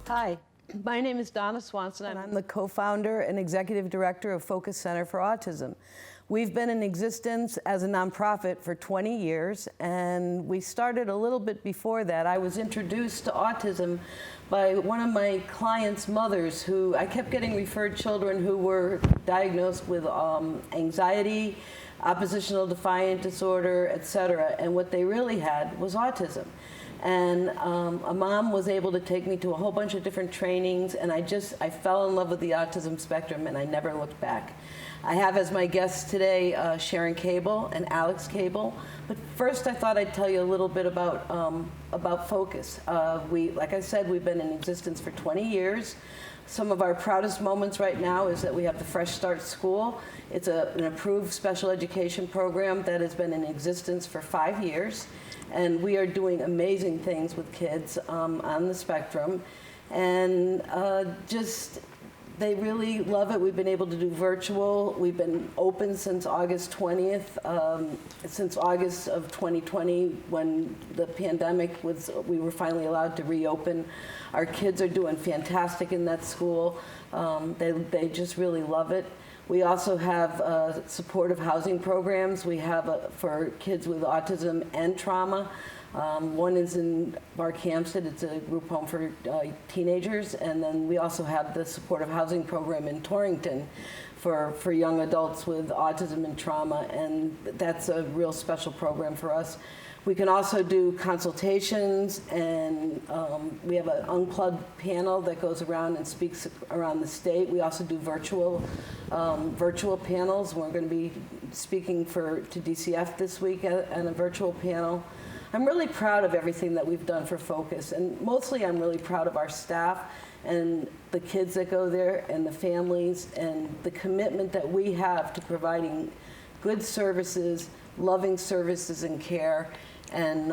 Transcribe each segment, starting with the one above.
Hi, my name is Donna Swanson, and I'm the co-founder and executive director of Focus Center for Autism. We've been in existence as a nonprofit for 20 years, and we started a little bit before that. I was introduced to autism by one of my clients' mothers, who I kept getting referred children who were diagnosed with anxiety, oppositional defiant disorder, etc. And what they really had was autism. And a mom was able to take me to a whole bunch of different trainings, and I fell in love with the autism spectrum, and I never looked back. I have as my guests today Sharon Cable and Alex Cable. But first, I thought I'd tell you a little bit about Focus. Like I said, we've been in existence for 20 years. Some of our proudest moments right now is that we have the Fresh Start School. It's an approved special education program that has been in existence for 5 years. And we are doing amazing things with kids on the spectrum. And they really love it. We've been able to do virtual. We've been open since August 20th, since August of 2020, when the pandemic we were finally allowed to reopen. Our kids are doing fantastic in that school. They just really love it. We also have supportive housing programs. We have for kids with autism and trauma. One is in Barkhamsted. It's a group home for teenagers. And then we also have the supportive housing program in Torrington for young adults with autism and trauma. And that's a real special program for us. We can also do consultations, and we have an unplugged panel that goes around and speaks around the state. We also do virtual panels. We're going to be speaking to DCF this week at a virtual panel. I'm really proud of everything that we've done for Focus, and mostly I'm really proud of our staff and the kids that go there and the families and the commitment that we have to providing good services, loving services and care. And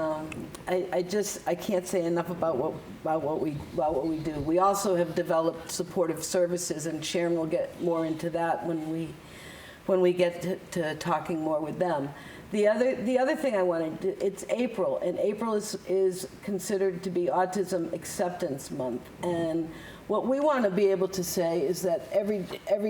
I can't say enough about what we do. We also have developed supportive services, and Sharon will get more into that when we get to talking more with them. The other thing I wanted to, it's April, and April is considered to be Autism Acceptance Month. And what we want to be able to say is that every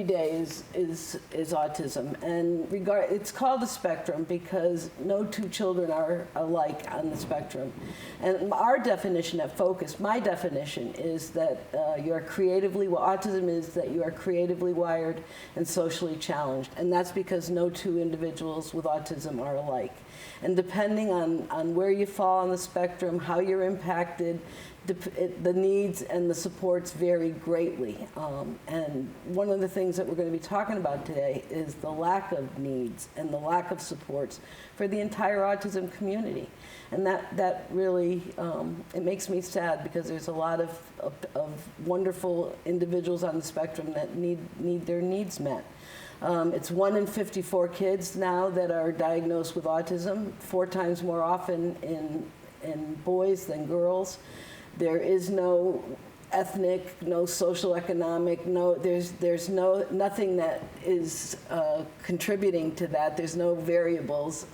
day is autism, and it's called the spectrum because no two children are alike on the spectrum. And our definition at Focus, my definition, is that autism is that you are creatively wired and socially challenged, and that's because no two individuals with autism are alike. And depending on where you fall on the spectrum, how you're impacted, the needs and the supports vary greatly. And one of the things that we're going to be talking about today is the lack of needs and the lack of supports for the entire autism community. And that really, it makes me sad because there's a lot of wonderful individuals on the spectrum that need their needs met. It's 1 in 54 kids now that are diagnosed with autism, 4 times more often in boys than girls. There is no ethnic, no social economic, there's nothing that is contributing to that. There's no variables,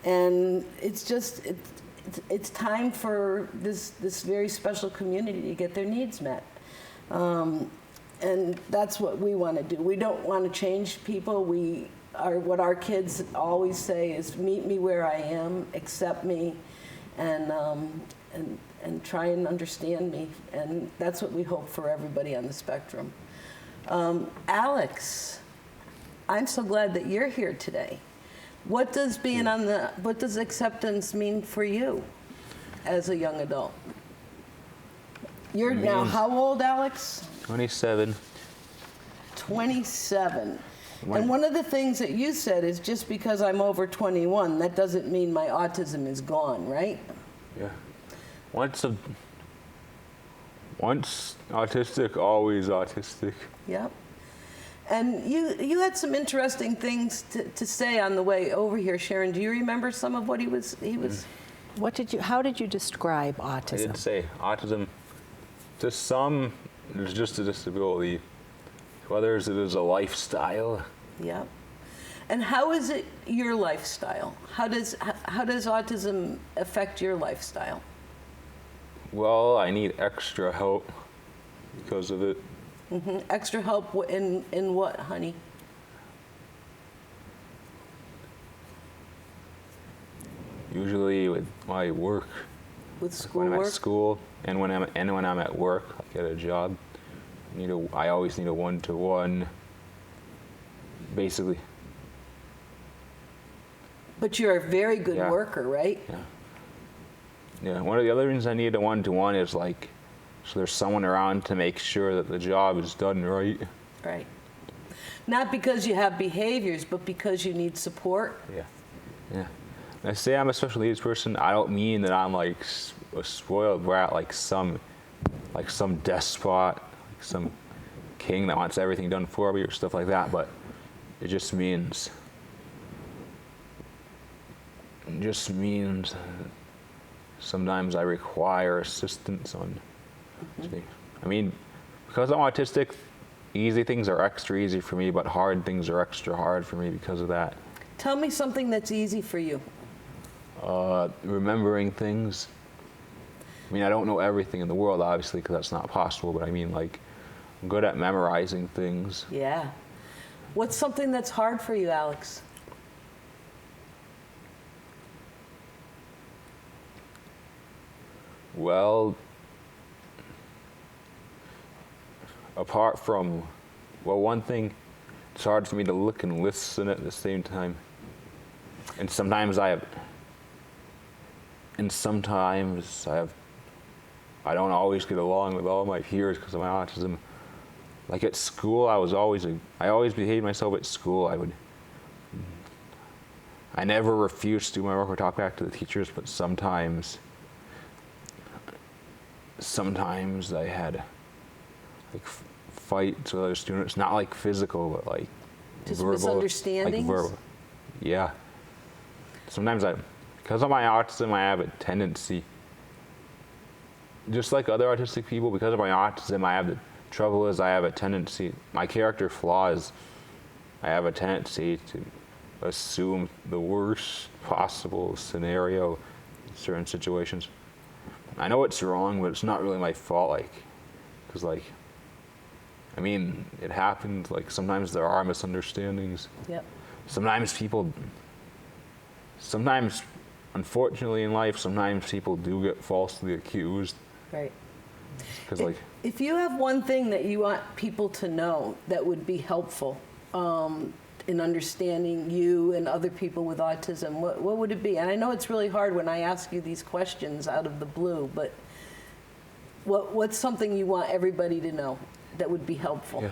and it's time for this very special community to get their needs met. And that's what we want to do. We don't want to change people. What our kids always say is, meet me where I am, accept me, and try and understand me. And that's what we hope for everybody on the spectrum. Alex, I'm so glad that you're here today. What does acceptance mean for you as a young adult? You're now how old, Alex? 27. 27. And one of the things that you said is, just because I'm over 21, that doesn't mean my autism is gone, right? Yeah. Once autistic, always autistic. Yep. And you had some interesting things to say on the way over here, Sharon. Do you remember some of what he was? How did you describe autism? I didn't say autism. To some, it's just a disability. To others, it is a lifestyle. Yeah. And how is it your lifestyle? How does autism affect your lifestyle? Well, I need extra help because of it. Extra help in what, honey? Usually with my work, With when I'm at schoolwork? school, and when I'm at work, like at a job. I always need a one-to-one, basically. But you're a very good Yeah. worker, right? Yeah. Yeah. One of the other reasons I need a one-to-one is like, so there's someone around to make sure that the job is done right. Right. Not because you have behaviors, but because you need support. Yeah. Yeah. When I say I'm a special needs person, I don't mean that I'm like a spoiled brat, like some despot, like some king that wants everything done for me or stuff like that. But it just means sometimes I require assistance on. I mean, because I'm autistic, easy things are extra easy for me, but hard things are extra hard for me because of that. Tell me something that's easy for you. Remembering things. I mean, I don't know everything in the world, obviously, because that's not possible, but I mean, like, I'm good at memorizing things. Yeah. What's something that's hard for you, Alex? Well, apart from, one thing, it's hard for me to look and listen at the same time. And sometimes I don't always get along with all my peers because of my autism. Like at school, I always behaved myself at school. I never refused to do my work or talk back to the teachers, but sometimes I had like fights with other students, not like physical, but like Just verbal, misunderstandings? like verbal. Yeah. Sometimes because of my autism, I have a tendency, just like other autistic people, because of my autism, I have a tendency, my character flaw is, I have a tendency to assume the worst possible scenario in certain situations. I know it's wrong, but it's not really my fault, because I mean, it happens, sometimes there are misunderstandings. Yep. Sometimes, unfortunately in life, sometimes people do get falsely accused. Right. Because If you have one thing that you want people to know that would be helpful in understanding you and other people with autism, what would it be? And I know it's really hard when I ask you these questions out of the blue, but what's something you want everybody to know that would be helpful? Yeah.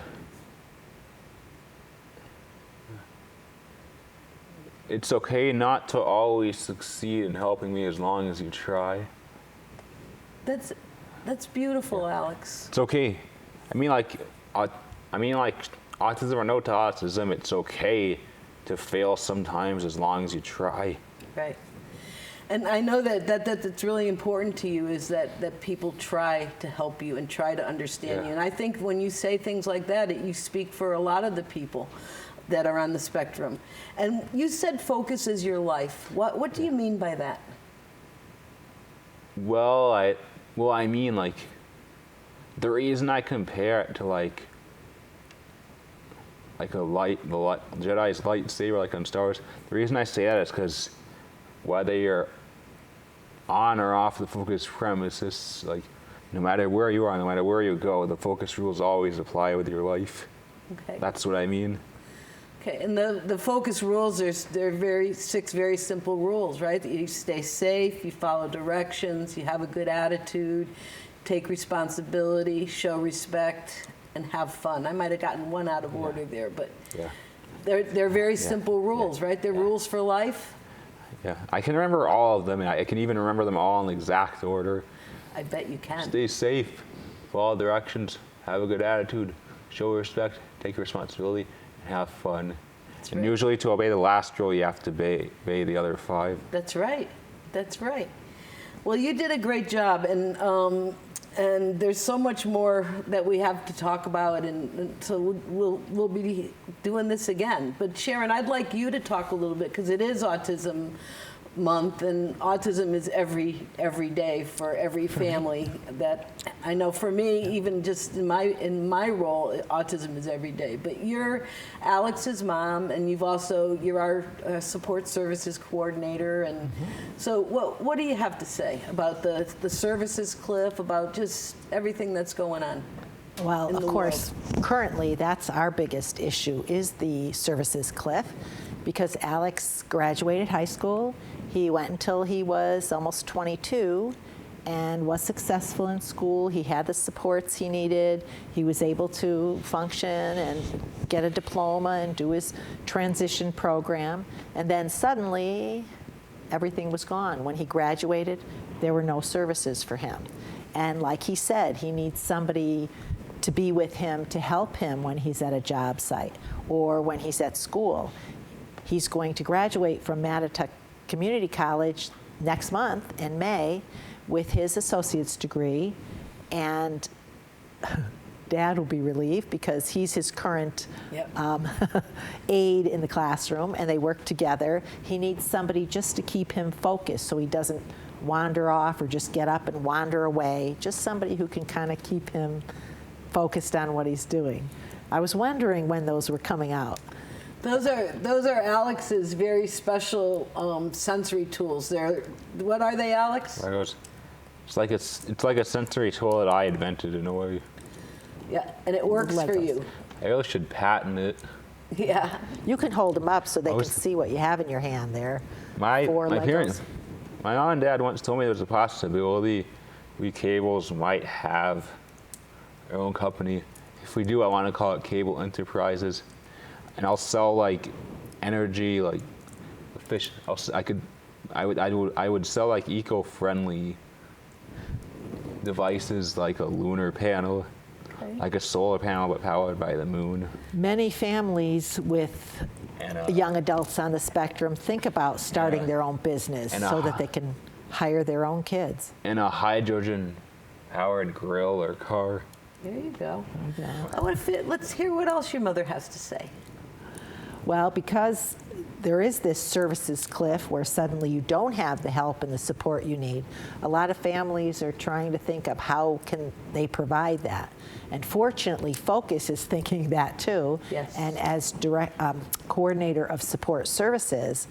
It's okay not to always succeed in helping me as long as you try. That's beautiful, Alex. It's okay. I mean, like autism or no to autism, it's okay to fail sometimes as long as you try. Right. And I know that's really important to you, is that people try to help you and try to understand you. And I think when you say things like that, you speak for a lot of the people that are on the spectrum. And you said focus is your life. What do you mean by that? Well, I mean, the reason I compare it to like the Jedi's lightsaber, like on Star Wars, the reason I say that is because whether you're on or off the focus premises, no matter where you are, no matter where you go, the focus rules always apply with your life. Okay. That's what I mean. Okay, and the focus rules, they're six very simple rules, right? That you stay safe, you follow directions, you have a good attitude, take responsibility, show respect, and have fun. I might have gotten one out of order there, but they're very simple rules, right? They're rules for life. Yeah, I can remember all of them, and I can even remember them all in the exact order. I bet you can. Stay safe, follow directions, have a good attitude, show respect, take responsibility, and have fun. That's and right. usually to obey the last rule, you have to obey the other 5. That's right. That's right. Well, you did a great job, and there's so much more that we have to talk about, and so we'll be doing this again. But Sharon, I'd like you to talk a little bit, because it is Autism month, and autism is every day for every family. That I know for me, even just in my role, autism is every day. But you're Alex's mom, and you're our support services coordinator. And so, what do you have to say about the services cliff, about just everything that's going on? Well, of course, world? currently that's our biggest issue is the services cliff, because Alex graduated high school. He went until he was almost 22 and was successful in school. He had the supports he needed. He was able to function and get a diploma and do his transition program. And then suddenly, everything was gone. When he graduated, there were no services for him. And like he said, he needs somebody to be with him, to help him when he's at a job site or when he's at school. He's going to graduate from Mattatuck Community College next month in May with his associate's degree, and Dad will be relieved because he's his current aide in the classroom, and they work together. He needs somebody just to keep him focused so he doesn't wander off or just get up and wander away, just somebody who can kind of keep him focused on what he's doing. I was wondering when those were coming out. Those are Alex's very special sensory tools. What are they, Alex? It's like a sensory tool that I invented in a way. Yeah, and it works for you. I really should patent it. Yeah. You can hold them up so they can see what you have in your hand there. My Legos. parents, my mom and dad once told me there was a possibility we cables might have our own company. If we do, I want to call it Cable Enterprises, and I'll sell like energy, like fish. I would sell like eco-friendly devices, like a lunar panel, like a solar panel but powered by the moon. Many families with young adults on the spectrum think about starting their own business so that they can hire their own kids. And a hydrogen-powered grill or car. There you go. Let's hear what else your mother has to say. Well, because there is this services cliff where suddenly you don't have the help and the support you need, a lot of families are trying to think of how can they provide that. And fortunately, Focus is thinking that too. Yes. And as coordinator of support services,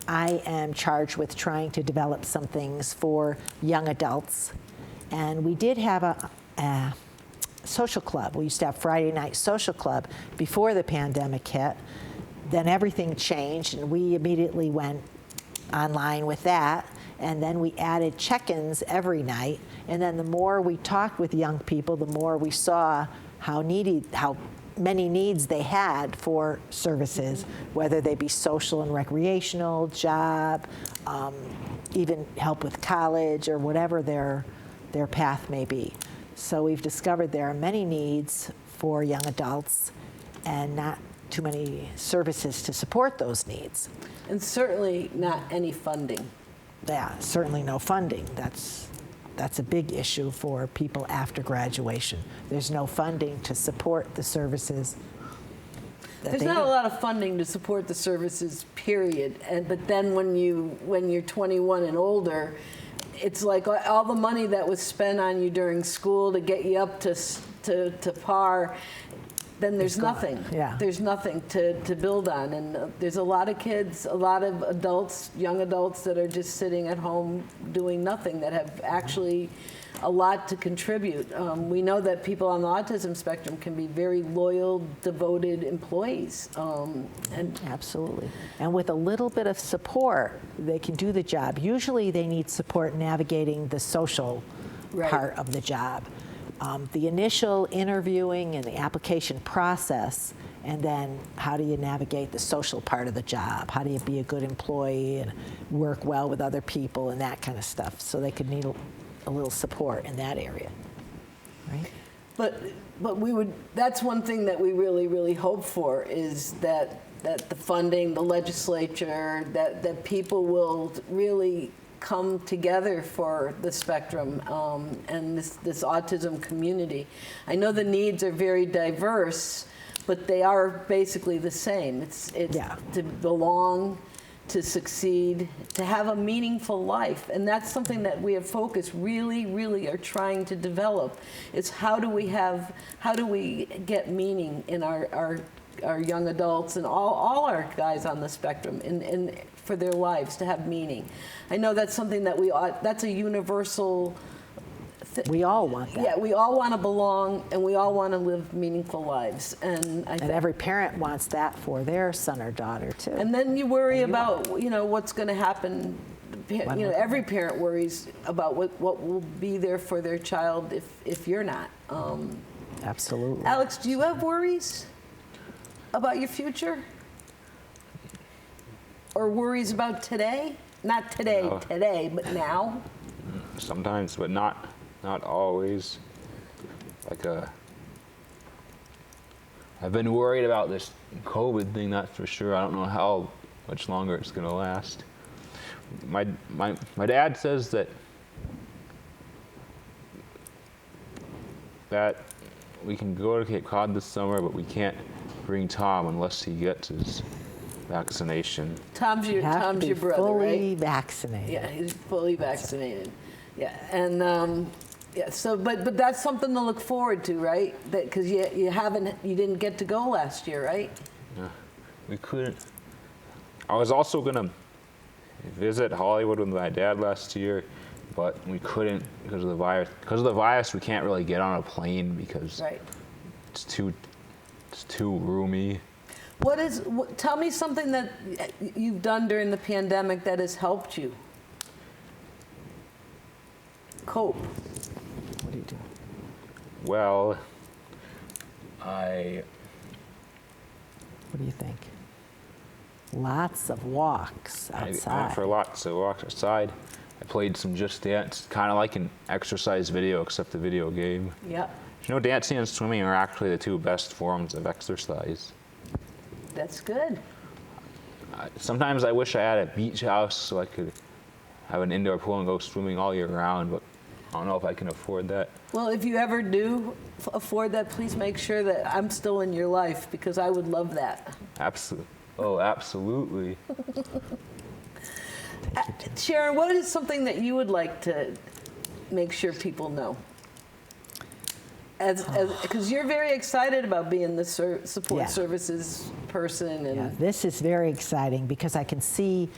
I am charged with trying to develop some things for young adults. And we did have a social club. We used to have Friday night social club before the pandemic hit. Then everything changed, and we immediately went online with that. And then we added check-ins every night. And then the more we talked with young people, the more we saw how many needs they had for services, whether they be social and recreational, job, even help with college or whatever their path may be. So we've discovered there are many needs for young adults and not too many services to support those needs. And certainly not any funding. Yeah, certainly no funding. That's a big issue for people after graduation. There's no funding to support the services. There's not a lot of funding to support the services, period. But then when you're 21 and older, it's like all the money that was spent on you during school to get you up to par, then there's nothing. Yeah. There's nothing to build on. And there's a lot of kids, a lot of adults, young adults that are just sitting at home doing nothing, that have actually a lot to contribute. We know that people on the autism spectrum can be very loyal, devoted employees. Absolutely. And with a little bit of support, they can do the job. Usually they need support navigating the social part of the job. The initial interviewing and the application process, and then how do you navigate the social part of the job? How do you be a good employee and work well with other people and that kind of stuff? So they could need a little support in that area, right? But that's one thing that we really, really hope for, is that the funding, the legislature, that people will really come together for the spectrum and this autism community. I know the needs are very diverse, but they are basically the same. It's to belong, to succeed, to have a meaningful life. And that's something that we at Focus really are trying to develop. It's how do we get meaning in our young adults and all our guys on the spectrum in for their lives, to have meaning. I know that's something that that's a universal We all want that. Yeah, we all want to belong, and we all want to live meaningful lives. And every parent wants that for their son or daughter too. And then you worry about what's going to happen. Every parent worries about what will be there for their child if you're not. Absolutely. Alex, do you have worries about your future? Or worries about today? Not today, No. today, but now? Sometimes, but not always. I've been worried about this COVID thing, that's for sure. I don't know how much longer it's going to last. My dad says that we can go to Cape Cod this summer, but we can't bring Tom unless he gets his vaccination. Tom's your brother, fully right? vaccinated. Yeah, he's fully vaccinated. Yeah, and so but that's something to look forward to, right? Because you didn't get to go last year, right? Yeah, we couldn't. I was also gonna visit Hollywood with my dad last year, but we couldn't because of the virus. Because of the virus, we can't really get on a plane because it's too roomy. Tell me something that you've done during the pandemic that has helped you cope. What do you do? Well, What do you think? Lots of walks I outside. went for lots of walks outside. I played some Just Dance, kind of like an exercise video, except a video game. Yep. Dancing and swimming are actually the two best forms of exercise. That's good. Sometimes I wish I had a beach house so I could have an indoor pool and go swimming all year round, but I don't know if I can afford that. Well, if you ever do afford that, please make sure that I'm still in your life, because I would love that. Absolutely. Oh, absolutely. Sharon, what is something that you would like to make sure people know? Because you're very excited about being the support services person. And Yeah, this is very exciting because I can see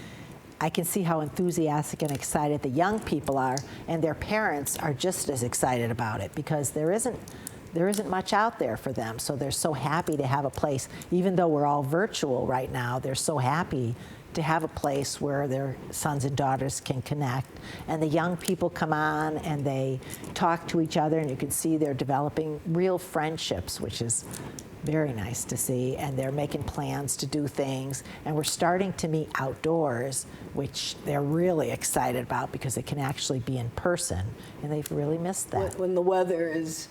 how enthusiastic and excited the young people are, and their parents are just as excited about it because there isn't much out there for them. So they're so happy to have a place, even though we're all virtual right now, they're so happy to have a place where their sons and daughters can connect. And the young people come on and they talk to each other, and you can see they're developing real friendships, which is very nice to see. And they're making plans to do things. And we're starting to meet outdoors, which they're really excited about because they can actually be in person. And they've really missed that. when the weather is,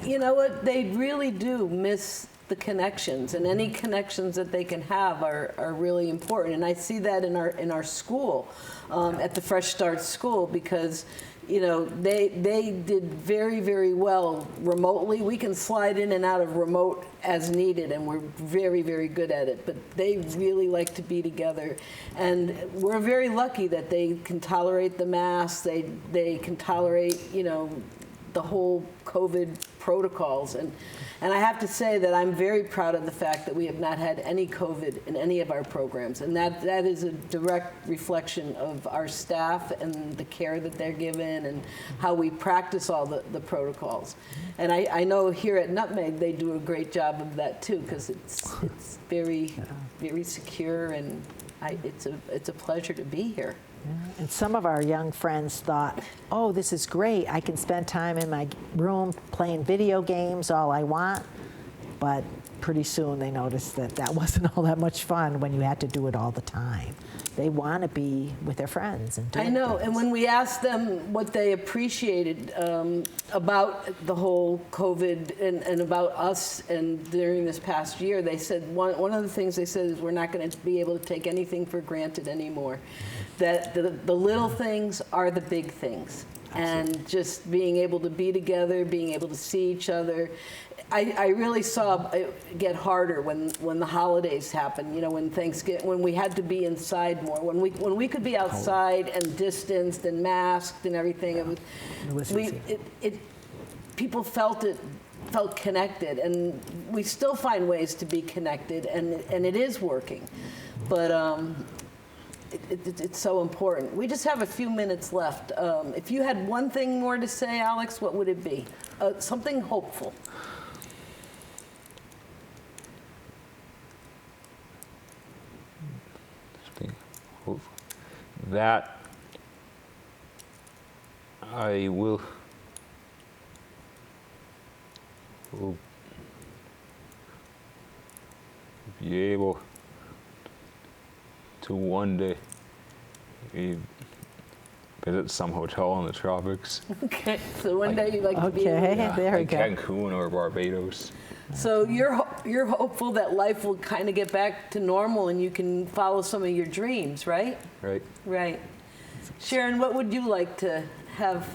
you know what, they really do miss the connections, and any connections that they can have are really important. And I see that in our school, at the Fresh Start School, because they did very well remotely. We can slide in and out of remote as needed, and we're very good at it. But they really like to be together, and we're very lucky that they can tolerate the masks. They can tolerate the whole COVID protocols. And I have to say that I'm very proud of the fact that we have not had any COVID in any of our programs. And that is a direct reflection of our staff and the care that they're given and how we practice all the protocols. And I know here at Nutmeg they do a great job of that too, because it's very secure, and it's a pleasure to be here. Yeah. And some of our young friends thought, oh, this is great. I can spend time in my room playing video games all I want. But pretty soon they noticed that wasn't all that much fun when you had to do it all the time. They want to be with their friends and do I know, things. and when we asked them what they appreciated about the whole COVID and about us and during this past year, they said one of the things they said is we're not going to be able to take anything for granted anymore. That the little things are the big things. Absolutely. And just being able to be together, being able to see each other. I really saw it get harder when the holidays happened. You know, when Thanksgiving, when we had to be inside more, when we could be outside and distanced and masked and everything. It was people felt connected, and we still find ways to be connected, and it is working, but it's so important. We just have a few minutes left. If you had one thing more to say, Alex, what would it be? Something hopeful. That I will be able to one day visit some hotel in the tropics. Okay, so one day you'd like to be in there we like go. Cancun or Barbados. So you're hopeful that life will kind of get back to normal and you can follow some of your dreams, right? Right. Right. Sharon, what would you like to have?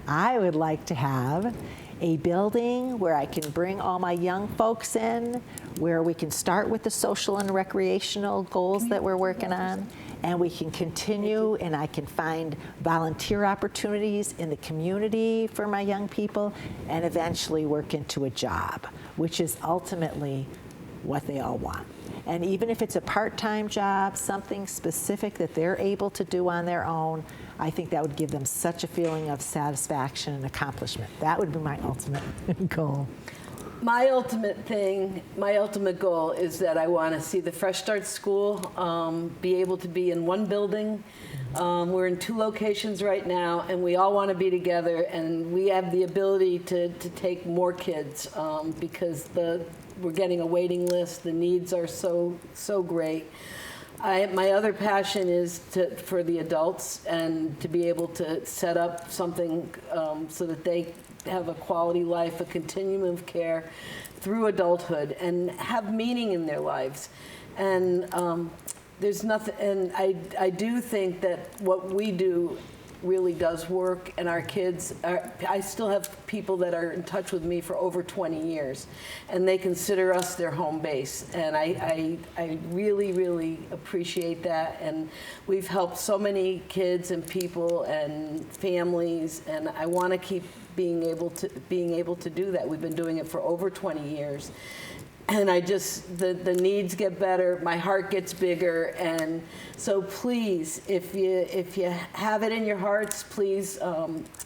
I would like to have a building where I can bring all my young folks in, where we can start with the social and recreational goals that we're working on, and we can continue, and I can find volunteer opportunities in the community for my young people, and eventually work into a job, which is ultimately what they all want. And even if it's a part-time job, something specific that they're able to do on their own, I think that would give them such a feeling of satisfaction and accomplishment. That would be my ultimate goal. My ultimate goal is that I want to see the Fresh Start School be able to be in one building. We're in 2 locations right now, and we all want to be together, and we have the ability to take more kids because we're getting a waiting list. The needs are so great. My other passion is for the adults and to be able to set up something so that they have a quality life, a continuum of care through adulthood and have meaning in their lives. And there's nothing, and I do think that what we do really does work, and our kids I still have people that are in touch with me for over 20 years, and they consider us their home base, and I really appreciate that, and we've helped so many kids and people and families, and I want to keep being able to do that. We've been doing it for over 20 years. And the needs get better, my heart gets bigger, and so please, if you have it in your hearts, please,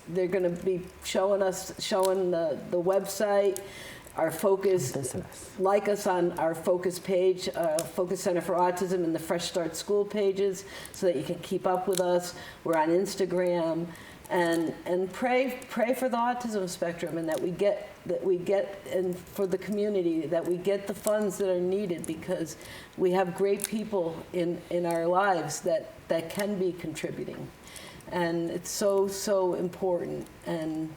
they're going to be showing the website, our focus, like us on our focus page, Focus Center for Autism, and the Fresh Start School pages, so that you can keep up with us. We're on Instagram. And pray for the autism spectrum, and that we get and for the community, that we get the funds that are needed, because we have great people in our lives that can be contributing, and it's so important. And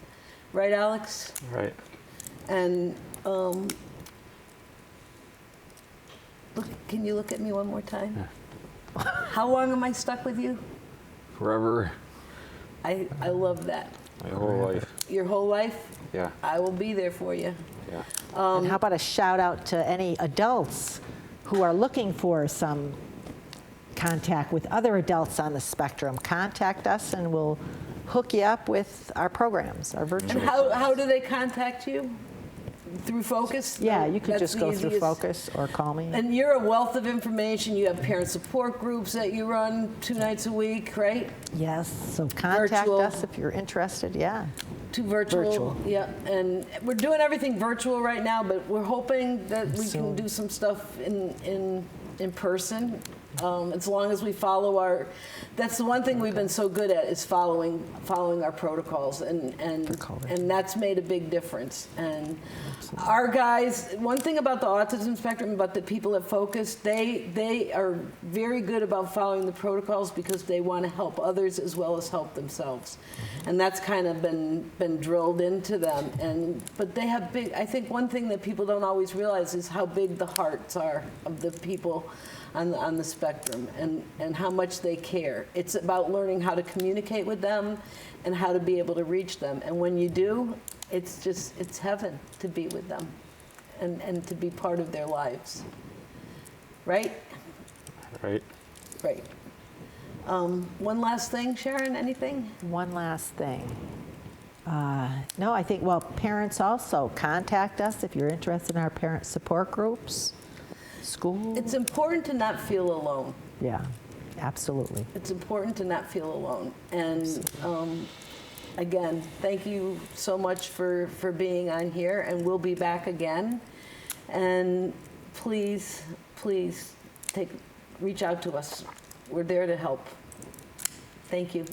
right, Alex? Right. And can you look at me one more time? Yeah. How long am I stuck with you? Forever. I love that. My whole life. Your whole life? Yeah. I will be there for you. Yeah. And how about a shout out to any adults who are looking for some contact with other adults on the spectrum? Contact us and we'll hook you up with our programs, our virtual And how do they contact you? Through Focus? Yeah, you could just go through easiest. Focus or call me. And you're a wealth of information. You have parent support groups that you run 2 nights a week, right? Yes, so contact Virtual. us if you're interested, yeah. 2 virtual. Yeah, and we're doing everything virtual right now, but we're hoping that we can do some stuff in person. As long as we follow that's the one thing we've been so good at, is following our protocols, and that's made a big difference. And our guys, one thing about the autism spectrum, about the people at Focus, they are very good about following the protocols because they want to help others as well as help themselves, and that's kind of been drilled into them. But they have big. I think one thing that people don't always realize is how big the hearts are of the people on the spectrum and how much they care. It's about learning how to communicate with them and how to be able to reach them. And when you do, it's heaven to be with them and to be part of their lives. Right? Right. Right. One last thing, Sharon, anything? One last thing. No, I think, well, parents also contact us if you're interested in our parent support groups, school. It's important to not feel alone. Yeah, absolutely. It's important to not feel alone. And again, thank you so much for being on here, and we'll be back again. And please, please reach out to us. We're there to help. Thank you.